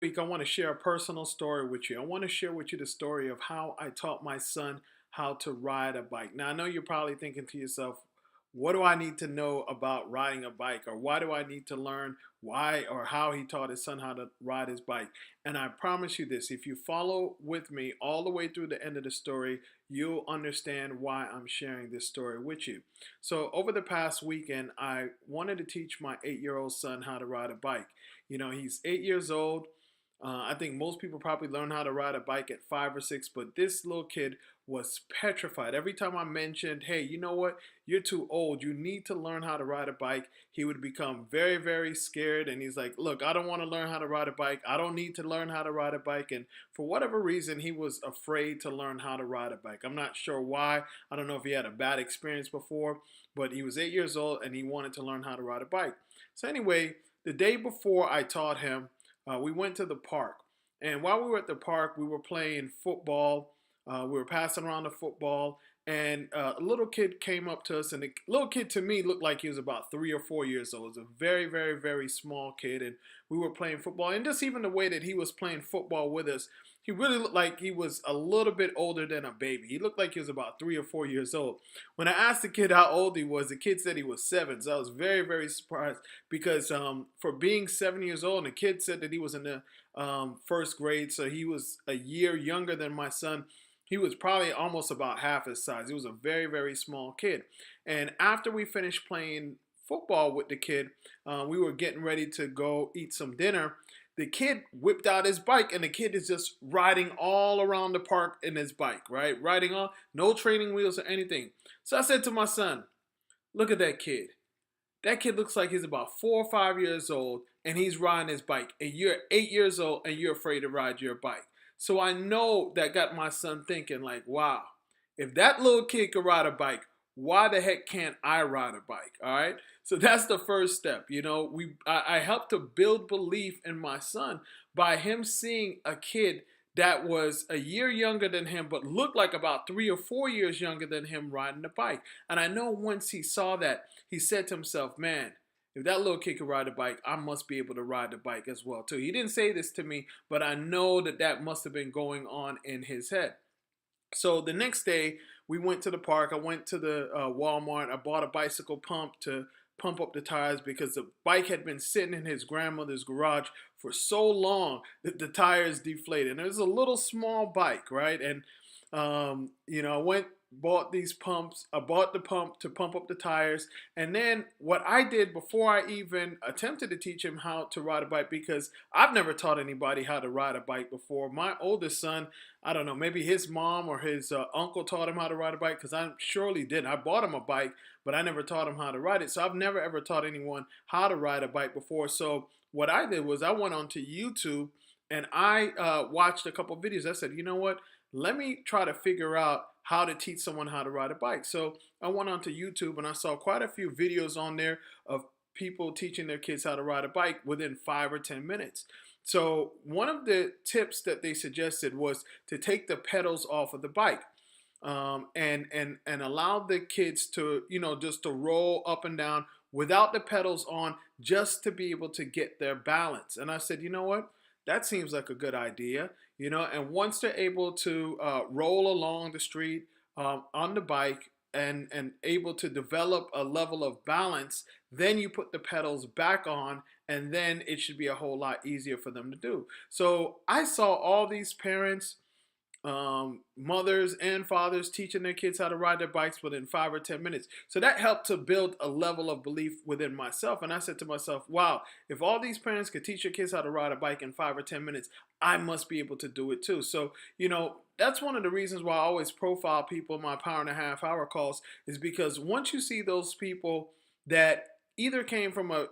Week, I want to share a personal story with you. I want to share with you the story of how I taught my son how to ride a bike. Now, I know you're probably thinking to yourself, what do I need to know about riding a bike? Or why do I need to learn why or how he taught his son how to ride his bike? And I promise you this, if you follow with me all the way through the end of the story, you'll understand why I'm sharing this story with you. So, over the past weekend, I wanted to teach my 8-year-old son how to ride a bike. He's 8 years old. I think most people probably learn how to ride a bike at 5 or 6, but this little kid was petrified. Every time I mentioned, hey, you know what? You're too old. You need to learn how to ride a bike. He would become very, very scared. And he's like, look, I don't want to learn how to ride a bike. I don't need to learn how to ride a bike. And for whatever reason, he was afraid to learn how to ride a bike. I'm not sure why. I don't know if he had a bad experience before, but he was 8 years old and he wanted to learn how to ride a bike. So, anyway, the day before I taught him, we went to the park. And while we were at the park, we were playing football. We were passing around the football. And a little kid came up to us. And the little kid to me looked like he was about 3 or 4 years old. He was a very, very, very small kid. And we were playing football. And just even the way that he was playing football with us, he really looked like he was a little bit older than a baby. He looked like he was about 3 or 4 years old. When I asked the kid how old he was, the kid said he was 7. So I was very, very surprised because for being 7 years old, and the kid said that he was in the first grade, so he was a year younger than my son. He was probably almost about half his size. He was a very, very small kid. And after we finished playing football with the kid, we were getting ready to go eat some dinner. The kid whipped out his bike, and the kid is just riding all around the park in his bike, right? Riding on, no training wheels or anything. So I said to my son, look at that kid. That kid looks like he's about 4 or 5 years old and he's riding his bike. And you're 8 years old and you're afraid to ride your bike. So I know that got my son thinking, like, wow, if that little kid could ride a bike, why the heck can't I ride a bike? All right. So that's the first step. I helped to build belief in my son by him seeing a kid that was a year younger than him, but looked like about 3 or 4 years younger than him riding the bike. And I know once he saw that, he said to himself, man, if that little kid could ride a bike, I must be able to ride the bike as well, too. He didn't say this to me, but I know that that must have been going on in his head. So the next day, we went to the park. I went to the Walmart. I bought a bicycle pump to pump up the tires because the bike had been sitting in his grandmother's garage for so long that the tires deflated. And it was a little small bike, right? And I went bought these pumps. I bought the pump to pump up the tires. And then what I did before I even attempted to teach him how to ride a bike, because I've never taught anybody how to ride a bike before. My oldest son, I don't know, maybe his mom or his uncle taught him how to ride a bike, because I surely didn't. I bought him a bike, but I never taught him how to ride it. So I've never ever taught anyone how to ride a bike before. So what I did was I went onto YouTube and I watched a couple videos. I said, you know what? Let me try to figure out how to teach someone how to ride a bike. So I went onto YouTube and I saw quite a few videos on there of people teaching their kids how to ride a bike within 5 or 10 minutes. So one of the tips that they suggested was to take the pedals off of the bike. And allow the kids to, just to roll up and down without the pedals on, just to be able to get their balance. And I said, you know what? That seems like a good idea, And once they're able to roll along the street on the bike and able to develop a level of balance, then you put the pedals back on, and then it should be a whole lot easier for them to do. So I saw all these parents, mothers and fathers teaching their kids how to ride their bikes within 5 or 10 minutes. So that helped to build a level of belief within myself. And I said to myself, wow, if all these parents could teach their kids how to ride a bike in 5 or 10 minutes, I must be able to do it too. So, that's one of the reasons why I always profile people in my power and a half hour calls, is because once you see those people that either came from a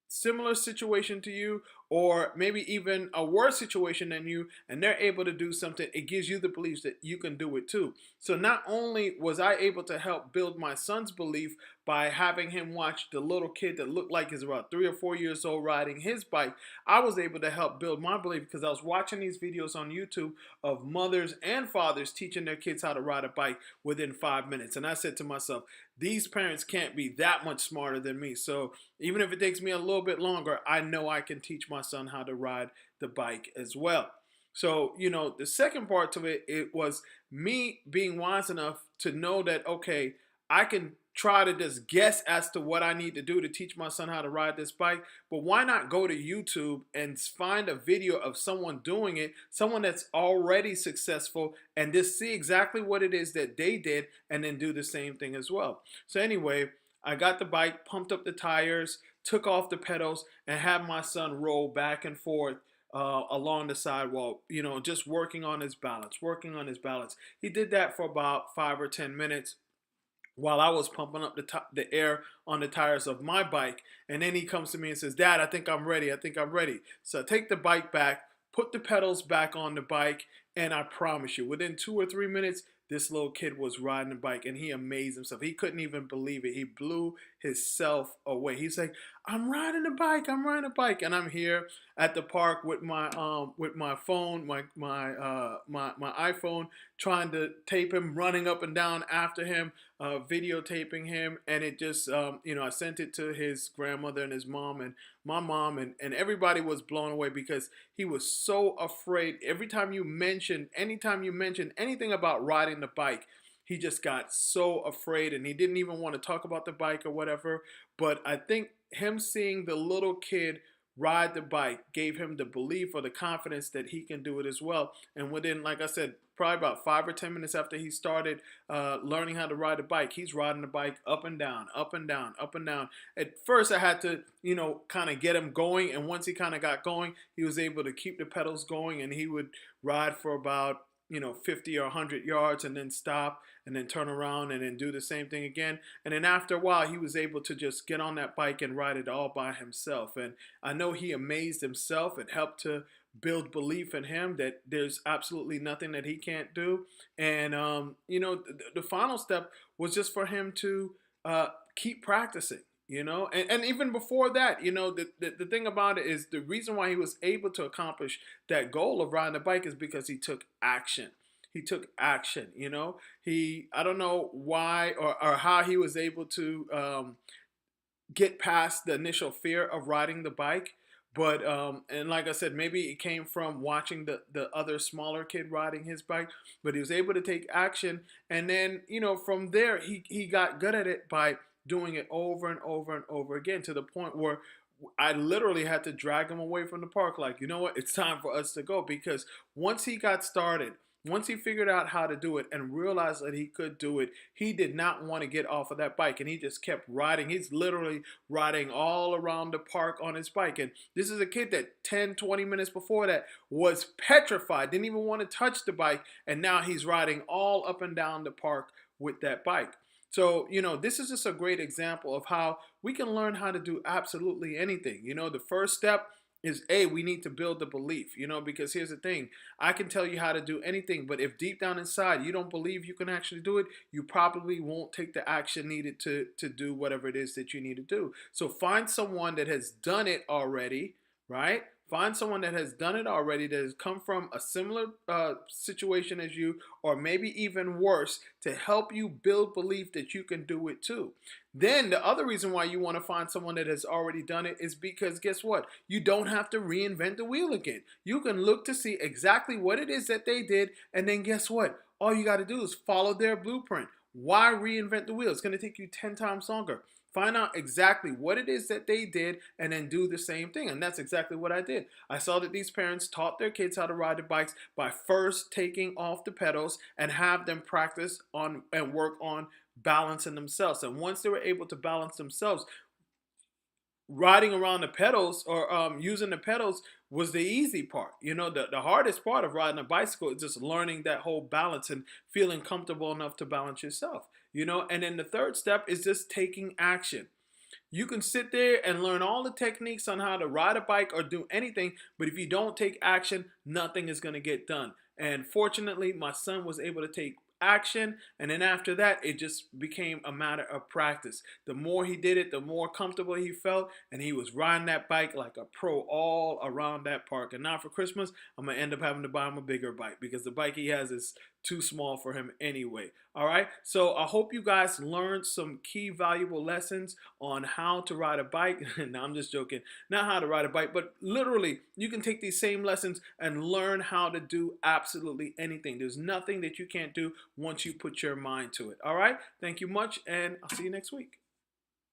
similar situation to you, or maybe even a worse situation than you, and they're able to do something, it gives you the belief that you can do it too. So not only was I able to help build my son's belief by having him watch the little kid that looked like he's about 3 or 4 years old riding his bike, I was able to help build my belief because I was watching these videos on YouTube of mothers and fathers teaching their kids how to ride a bike within 5 minutes. And I said to myself, these parents can't be that much smarter than me. So even if it takes me a little bit longer, I know I can teach my my son how to ride the bike as well. So, the second part to it, it was me being wise enough to know that, okay, I can try to just guess as to what I need to do to teach my son how to ride this bike. But why not go to YouTube and find a video of someone doing it, someone that's already successful, and just see exactly what it is that they did and then do the same thing as well. So, anyway, I got the bike, pumped up the tires, took off the pedals, and had my son roll back and forth along the sidewalk, just working on his balance, working on his balance. He did that for about 5 or 10 minutes while I was pumping up the air on the tires of my bike. And then he comes to me and says, "Dad, I think I'm ready. I think I'm ready." So I take the bike back, put the pedals back on the bike, and I promise you, within 2 or 3 minutes, this little kid was riding the bike and he amazed himself. He couldn't even believe it. He blew himself away. He's like, "I'm riding a bike. I'm riding a bike." And I'm here at the park with my phone, my iPhone, trying to tape him, running up and down after him, videotaping him. And it just I sent it to his grandmother and his mom and my mom, and everybody was blown away because he was so afraid. Anytime you mentioned anything about riding the bike, he just got so afraid and he didn't even want to talk about the bike or whatever. But I think him seeing the little kid ride the bike gave him the belief or the confidence that he can do it as well. And within, like I said, probably about 5 or 10 minutes after he started learning how to ride a bike, he's riding the bike up and down, up and down, up and down. At first, I had to, kind of get him going. And once he kind of got going, he was able to keep the pedals going, and he would ride for about 50 or 100 yards and then stop and then turn around and then do the same thing again. And then after a while, he was able to just get on that bike and ride it all by himself. And I know he amazed himself. It helped to build belief in him that there's absolutely nothing that he can't do. And, the final step was just for him to keep practicing. And even before that, the thing about it is the reason why he was able to accomplish that goal of riding a bike is because he took action. He took action. I don't know why or how he was able to get past the initial fear of riding the bike. But and like I said, maybe it came from watching the other smaller kid riding his bike. But he was able to take action, and then from there he got good at it by doing it over and over and over again, to the point where I literally had to drag him away from the park. Like, you know what? It's time for us to go. Because once he got started, once he figured out how to do it and realized that he could do it, he did not want to get off of that bike. And he just kept riding. He's literally riding all around the park on his bike. And this is a kid that 10, 20 minutes before that was petrified, didn't even want to touch the bike. And now he's riding all up and down the park with that bike. So, this is just a great example of how we can learn how to do absolutely anything. The first step is we need to build the belief, because here's the thing. I can tell you how to do anything, but if deep down inside you don't believe you can actually do it, you probably won't take the action needed to do whatever it is that you need to do. So find someone that has done it already, right? Find someone that has done it already, that has come from a similar situation as you, or maybe even worse, to help you build belief that you can do it too. Then the other reason why you want to find someone that has already done it is because guess what? You don't have to reinvent the wheel again. You can look to see exactly what it is that they did, and then guess what? All you got to do is follow their blueprint. Why reinvent the wheel? It's going to take you 10 times longer. Find out exactly what it is that they did and then do the same thing. And that's exactly what I did. I saw that these parents taught their kids how to ride the bikes by first taking off the pedals and have them practice on and work on balancing themselves. And once they were able to balance themselves, riding around the pedals or using the pedals was the easy part. The hardest part of riding a bicycle is just learning that whole balance and feeling comfortable enough to balance yourself. And then the third step is just taking action. You can sit there and learn all the techniques on how to ride a bike or do anything, but if you don't take action, nothing is going to get done. And fortunately, my son was able to take action, and then after that it just became a matter of practice. The more he did it, the more comfortable he felt, and he was riding that bike like a pro all around that park. And now for Christmas, I'm gonna end up having to buy him a bigger bike because the bike he has is too small for him anyway. All right, so I hope you guys learned some key valuable lessons on how to ride a bike. Now I'm just joking, not how to ride a bike, but literally you can take these same lessons and learn how to do absolutely anything. There's nothing that you can't do once you put your mind to it. All right, thank you much, and I'll see you next week.